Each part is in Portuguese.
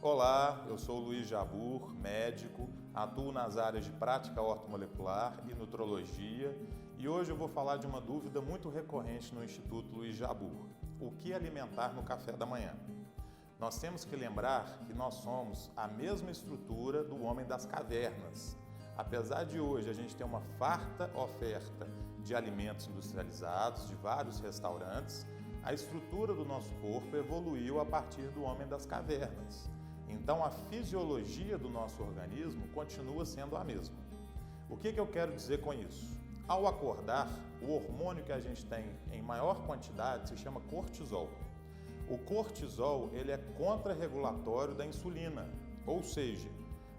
Olá, eu sou Luiz Jabur, médico, atuo nas áreas de prática ortomolecular e nutrologia e hoje eu vou falar de uma dúvida muito recorrente no Instituto Luiz Jabur: o que alimentar no café da manhã? Nós temos que lembrar que nós somos a mesma estrutura do homem das cavernas. Apesar de hoje a gente ter uma farta oferta de alimentos industrializados, de vários restaurantes, a estrutura do nosso corpo evoluiu a partir do homem das cavernas. Então, a fisiologia do nosso organismo continua sendo a mesma. O que eu quero dizer com isso? Ao acordar, o hormônio que a gente tem em maior quantidade se chama cortisol. O cortisol ele é contrarregulatório da insulina, ou seja,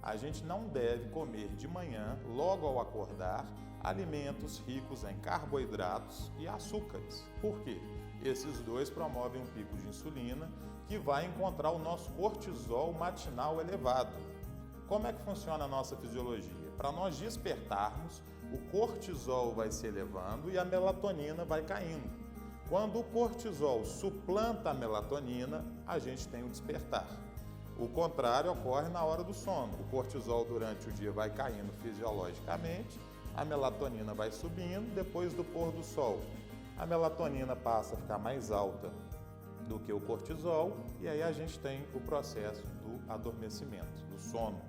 a gente não deve comer de manhã, logo ao acordar, alimentos ricos em carboidratos e açúcares. Por quê? Esses dois promovem um pico de insulina que vai encontrar o nosso cortisol matinal elevado. Como é que funciona a nossa fisiologia? Para nós despertarmos, o cortisol vai se elevando e a melatonina vai caindo. Quando o cortisol suplanta a melatonina, a gente tem o despertar. O contrário ocorre na hora do sono. O cortisol durante o dia vai caindo fisiologicamente, a melatonina vai subindo depois do pôr do sol. A melatonina passa a ficar mais alta do que o cortisol e aí a gente tem o processo do adormecimento, do sono.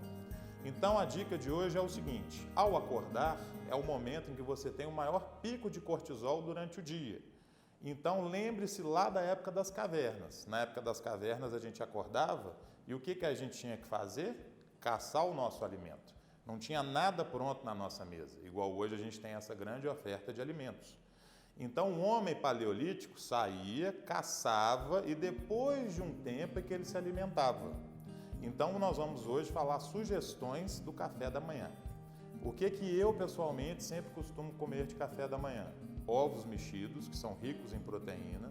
Então a dica de hoje é o seguinte: ao acordar é o momento em que você tem o maior pico de cortisol durante o dia. Então lembre-se lá da época das cavernas. Na época das cavernas a gente acordava e o que a gente tinha que fazer? Caçar o nosso alimento. Não tinha nada pronto na nossa mesa, igual hoje a gente tem essa grande oferta de alimentos. Então o homem paleolítico saía, caçava e depois de um tempo é que ele se alimentava. Então nós vamos hoje falar sugestões do café da manhã. O que eu pessoalmente sempre costumo comer de café da manhã? Ovos mexidos, que são ricos em proteína,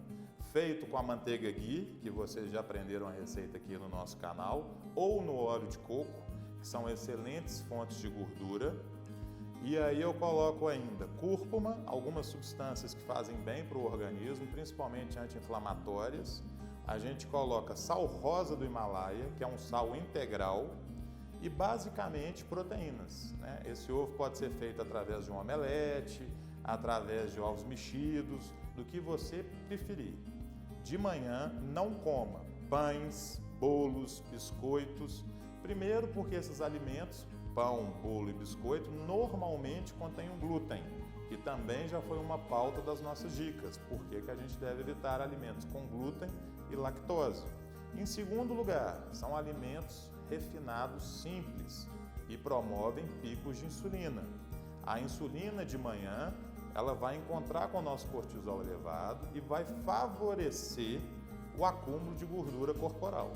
feito com a manteiga ghee, que vocês já aprenderam a receita aqui no nosso canal, ou no óleo de coco, que são excelentes fontes de gordura. E aí eu coloco ainda cúrcuma, algumas substâncias que fazem bem para o organismo, principalmente anti-inflamatórias. A gente coloca sal rosa do Himalaia, que é um sal integral, e basicamente proteínas, né? Esse ovo pode ser feito através de um omelete, através de ovos mexidos, do que você preferir. De manhã não coma pães, bolos, biscoitos. Primeiro porque esses alimentos, pão, bolo e biscoito, normalmente contêm um glúten, que também já foi uma pauta das nossas dicas, porque a gente deve evitar alimentos com glúten e lactose. Em segundo lugar, são alimentos refinados simples e promovem picos de insulina. A insulina de manhã, ela vai encontrar com o nosso cortisol elevado e vai favorecer o acúmulo de gordura corporal.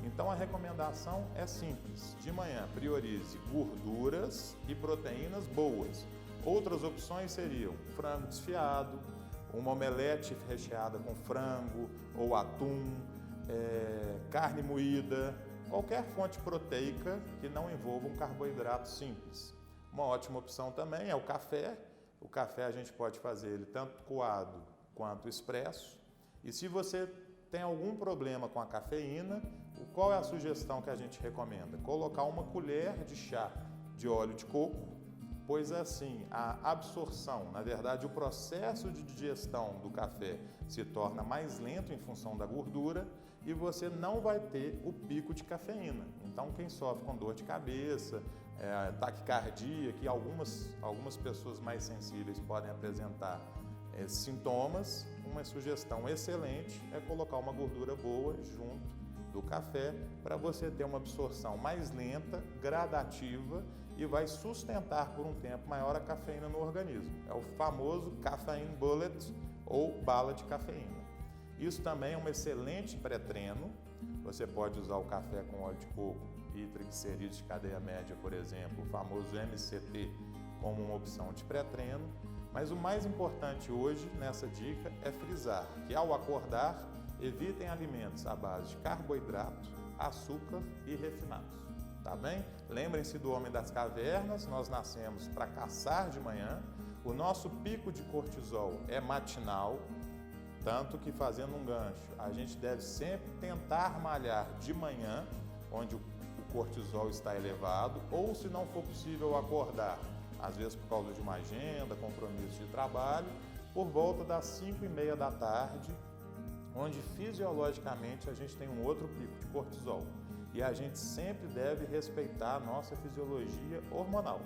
Então a recomendação é simples: de manhã priorize gorduras e proteínas boas. Outras opções seriam frango desfiado, uma omelete recheada com frango ou atum, carne moída, qualquer fonte proteica que não envolva um carboidrato simples. Uma ótima opção também é o café. O café a gente pode fazer ele tanto coado quanto expresso. E se você tem algum problema com a cafeína, qual é a sugestão que a gente recomenda? Colocar uma colher de chá de óleo de coco, pois assim a absorção, na verdade o processo de digestão do café se torna mais lento em função da gordura e você não vai ter o pico de cafeína. Então quem sofre com dor de cabeça, taquicardia, que algumas pessoas mais sensíveis podem apresentar sintomas, uma sugestão excelente é colocar uma gordura boa junto do café para você ter uma absorção mais lenta, gradativa e vai sustentar por um tempo maior a cafeína no organismo. É o famoso caffeine bullet ou bala de cafeína. Isso também é um excelente pré-treino. Você pode usar o café com óleo de coco e triglicerídeos de cadeia média, por exemplo, o famoso MCT, como uma opção de pré-treino. Mas o mais importante hoje nessa dica é frisar que ao acordar, evitem alimentos à base de carboidrato, açúcar e refinados. Tá bem? Lembrem-se do homem das cavernas, nós nascemos para caçar de manhã, o nosso pico de cortisol é matinal, tanto que fazendo um gancho, a gente deve sempre tentar malhar de manhã onde o cortisol está elevado, ou se não for possível acordar, às vezes por causa de uma agenda, compromisso de trabalho, por volta das 5h30 da tarde, onde fisiologicamente a gente tem um outro pico de cortisol. E a gente sempre deve respeitar a nossa fisiologia hormonal.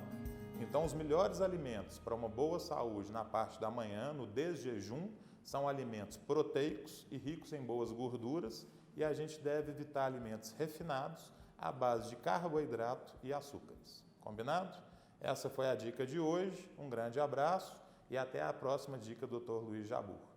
Então, os melhores alimentos para uma boa saúde na parte da manhã, no desjejum, são alimentos proteicos e ricos em boas gorduras, e a gente deve evitar alimentos refinados à base de carboidrato e açúcares. Combinado? Essa foi a dica de hoje. Um grande abraço e até a próxima dica do Dr. Luiz Jabbour.